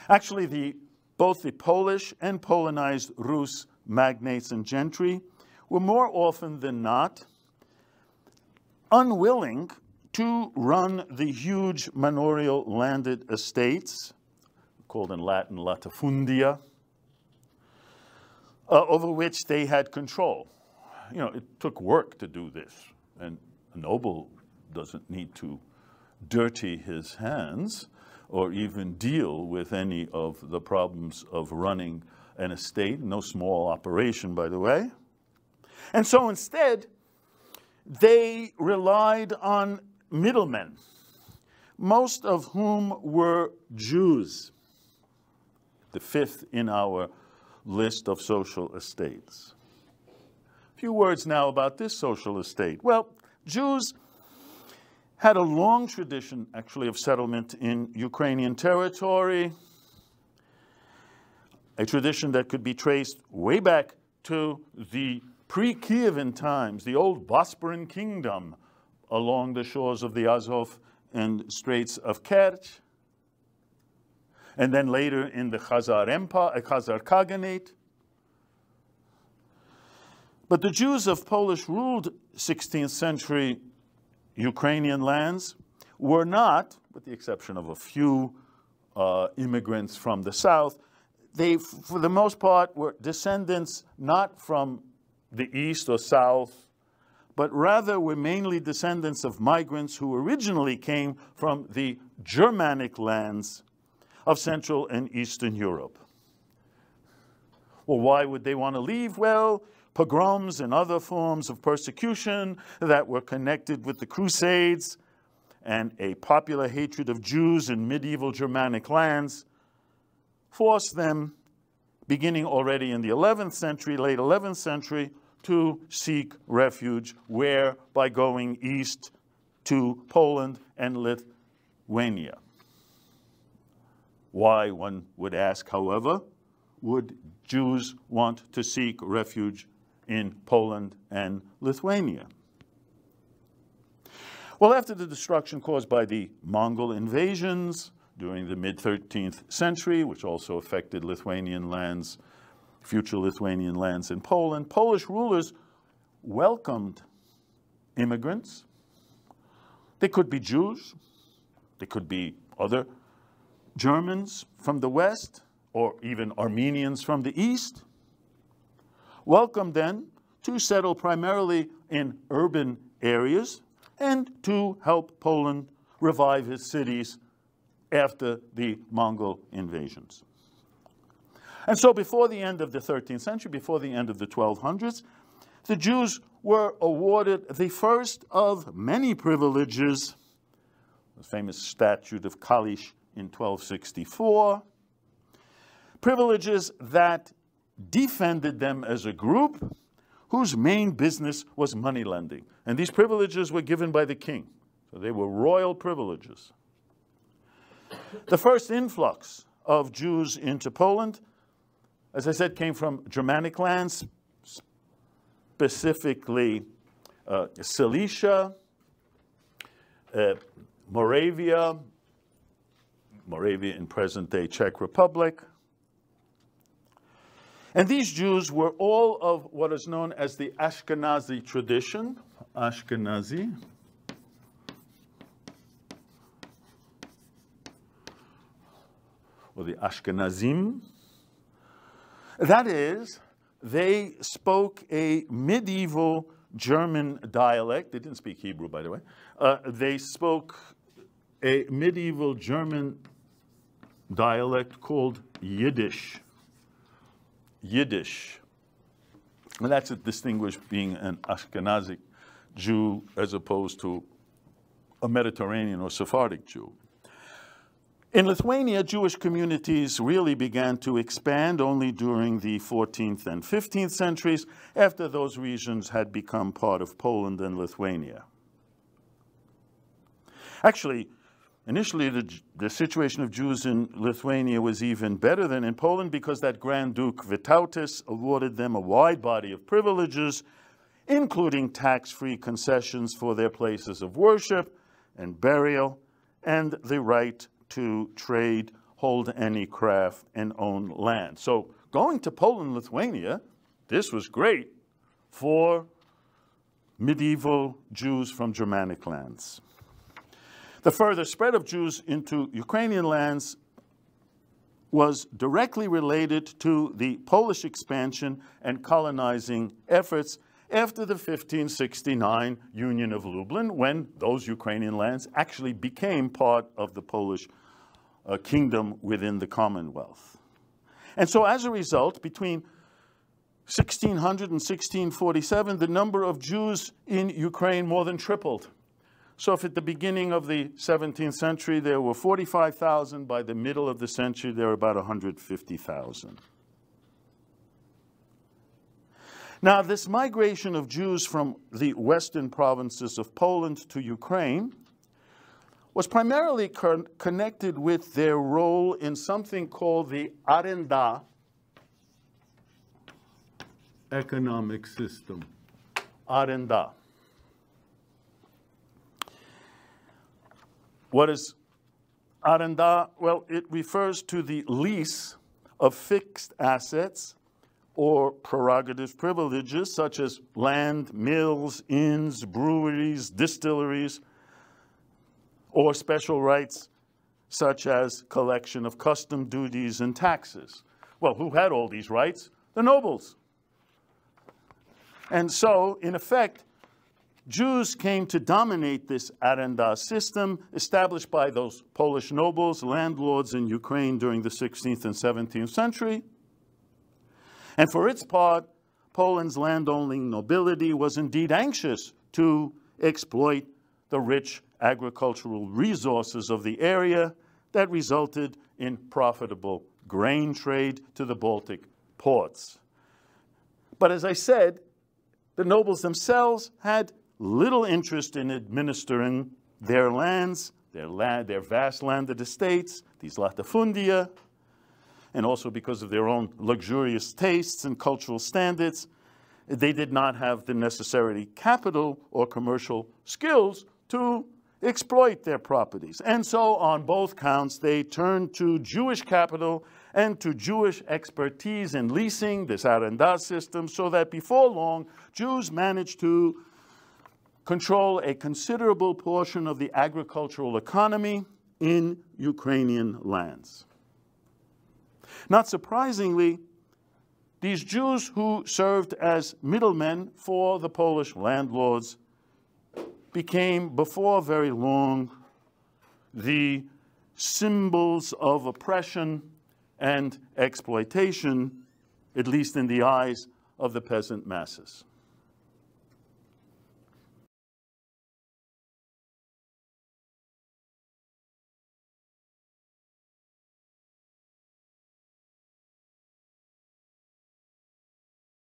Actually, both the Polish and Polonized Rus magnates and gentry were more often than not unwilling to run the huge manorial landed estates, called in Latin latifundia, over which they had control. You know, it took work to do this, and a noble doesn't need to dirty his hands or even deal with any of the problems of running an estate, no small operation, by the way. And so instead, they relied on middlemen, most of whom were Jews, the fifth in our list of social estates. A few words now about this social estate. Well, Jews had a long tradition, actually, of settlement in Ukrainian territory, a tradition that could be traced way back to the pre-Kievan times, the old Bosporan kingdom along the shores of the Azov and Straits of Kerch, and then later in the Khazar Empire, Khazar Khaganate. But the Jews of Polish-ruled 16th century Ukrainian lands were not, with the exception of a few immigrants from the south, they, for the most part, were descendants not from the east or south, but rather were mainly descendants of migrants who originally came from the Germanic lands of Central and Eastern Europe. Well, why would they want to leave? Well, pogroms and other forms of persecution that were connected with the Crusades and a popular hatred of Jews in medieval Germanic lands forced them, beginning already in the 11th century, late 11th century, to seek refuge where? By going east to Poland and Lithuania. Why, one would ask, however, would Jews want to seek refuge in Poland and Lithuania? Well, after the destruction caused by the Mongol invasions during the mid-13th century, which also affected Lithuanian lands, future Lithuanian lands in Poland, Polish rulers welcomed immigrants. They could be Jews, they could be other Germans from the west, or even Armenians from the east. Welcomed then to settle primarily in urban areas and to help Poland revive its cities after the Mongol invasions. And so before the end of the 13th century, before the end of the 1200s, the Jews were awarded the first of many privileges, the famous Statute of Kalisz in 1264, privileges that defended them as a group whose main business was money lending. And these privileges were given by the king, so they were royal privileges. The first influx of Jews into Poland, as I said, came from Germanic lands, specifically Silesia, Moravia in present-day Czech Republic. And these Jews were all of what is known as the Ashkenazi tradition, Ashkenazi. Or the Ashkenazim. That is, they spoke a medieval German dialect. They didn't speak Hebrew, by the way. They spoke a medieval German dialect called Yiddish. Yiddish. And that's a distinguished being an Ashkenazi Jew as opposed to a Mediterranean or Sephardic Jew. In Lithuania, Jewish communities really began to expand only during the 14th and 15th centuries, after those regions had become part of Poland and Lithuania. Actually, initially, the situation of Jews in Lithuania was even better than in Poland because that Grand Duke Vytautas awarded them a wide body of privileges, including tax-free concessions for their places of worship and burial, and the right to trade hold any craft and own land. So going to Poland, Lithuania, this was great for medieval Jews from Germanic lands. The further spread of Jews into Ukrainian lands was directly related to the Polish expansion and colonizing efforts after the 1569 Union of Lublin, when those Ukrainian lands actually became part of the Polish kingdom within the Commonwealth. And so as a result, between 1600 and 1647, the number of Jews in Ukraine more than tripled. So if at the beginning of the 17th century there were 45,000, by the middle of the century there were about 150,000. Now, this migration of Jews from the western provinces of Poland to Ukraine was primarily connected with their role in something called the Arenda economic system. Arenda. What is Arenda? Well, it refers to the lease of fixed assets or prerogative privileges such as land, mills, inns, breweries, distilleries, or special rights such as collection of custom duties and taxes. Well, who had all these rights? The nobles. And so, in effect, Jews came to dominate this Arenda system established by those Polish nobles, landlords in Ukraine during the 16th and 17th century. And for its part, Poland's landowning nobility was indeed anxious to exploit the rich agricultural resources of the area that resulted in profitable grain trade to the Baltic ports. But as I said, the nobles themselves had little interest in administering their lands, their vast landed estates, these latifundia, and also because of their own luxurious tastes and cultural standards, they did not have the necessary capital or commercial skills to exploit their properties. And so on both counts, they turned to Jewish capital and to Jewish expertise in leasing, this Arenda system, so that before long, Jews managed to control a considerable portion of the agricultural economy in Ukrainian lands. Not surprisingly, these Jews who served as middlemen for the Polish landlords became, before very long, the symbols of oppression and exploitation, at least in the eyes of the peasant masses.